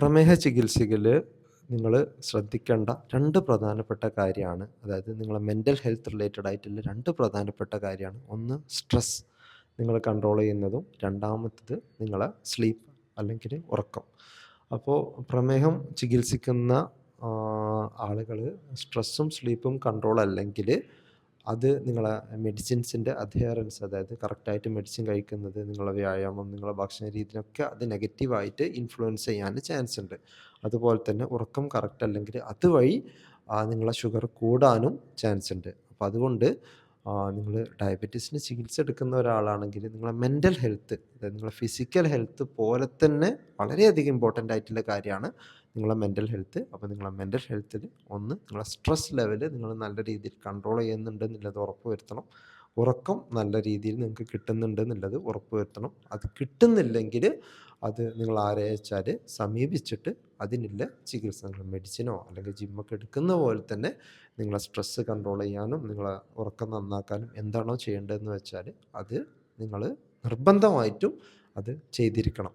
പ്രമേഹ ചികിത്സയിൽ നിങ്ങൾ ശ്രദ്ധിക്കേണ്ട 2 പ്രധാനപ്പെട്ട കാര്യമാണ്. അതായത് നിങ്ങളെ മെൻ്റൽ ഹെൽത്ത് റിലേറ്റഡ് ആയിട്ടുള്ള 2 പ്രധാനപ്പെട്ട കാര്യമാണ്. ഒന്ന് സ്ട്രെസ് നിങ്ങൾ കൺട്രോൾ ചെയ്യുന്നതും, രണ്ടാമത്തത് നിങ്ങളെ സ്ലീപ്പ് അല്ലെങ്കിൽ ഉറക്കം. അപ്പോൾ പ്രമേഹം ചികിത്സിക്കുന്ന ആളുകൾ സ്ട്രെസ്സും സ്ലീപ്പും കൺട്രോൾ അല്ലെങ്കിൽ അത് നിങ്ങളെ മെഡിസിൻസിൻ്റെ അഡ്ഹെറൻസ്, അതായത് കറക്റ്റായിട്ട് മെഡിസിൻ കഴിക്കുന്നത്, നിങ്ങളെ വ്യായാമം, നിങ്ങളെ ഭക്ഷണ രീതിയൊക്കെ അത് നെഗറ്റീവായിട്ട് ഇൻഫ്ലുവൻസ് ചെയ്യാൻ ചാൻസ് ഉണ്ട്. അതുപോലെ തന്നെ ഉറക്കം കറക്റ്റ് അല്ലെങ്കിൽ അതുവഴി നിങ്ങളെ ഷുഗർ കൂടാനും ചാൻസ് ഉണ്ട്. അപ്പോൾ അതുകൊണ്ട് നിങ്ങൾ ഡയബറ്റീസിന് ചികിത്സ എടുക്കുന്ന ഒരാളാണെങ്കിൽ നിങ്ങളെ മെൻ്റൽ ഹെൽത്ത്, അതായത് നിങ്ങളെ ഫിസിക്കൽ ഹെൽത്ത് പോലെ തന്നെ വളരെയധികം ഇമ്പോർട്ടൻ്റ് ആയിട്ടുള്ള കാര്യമാണ് നിങ്ങളെ മെൻ്റൽ ഹെൽത്ത്. അപ്പോൾ നിങ്ങളെ മെൻ്റൽ ഹെൽത്തിൽ ഒന്ന് നിങ്ങളെ സ്ട്രെസ് ലെവൽ നിങ്ങൾ നല്ല രീതിയിൽ കൺട്രോൾ ചെയ്യുന്നുണ്ട് എന്നുള്ളത് ഉറപ്പ് വരുത്തണം. ഉറക്കം നല്ല രീതിയിൽ നിങ്ങൾക്ക് കിട്ടുന്നുണ്ട് എന്നുള്ളത് ഉറപ്പ് വരുത്തണം. അത് കിട്ടുന്നില്ലെങ്കിൽ അത് നിങ്ങൾ ആരെ വെച്ചാൽ സമീപിച്ചിട്ട് അതിനുള്ള ചികിത്സ, നിങ്ങൾ മെഡിസിനോ അല്ലെങ്കിൽ ജിമ്മൊക്കെ എടുക്കുന്ന പോലെ തന്നെ നിങ്ങളെ സ്ട്രെസ്സ് കൺട്രോൾ ചെയ്യാനും നിങ്ങളെ ഉറക്കം നന്നാക്കാനും എന്താണോ ചെയ്യേണ്ടതെന്ന് വെച്ചാൽ അത് നിങ്ങൾ നിർബന്ധമായിട്ടും അത് ചെയ്തിരിക്കണം.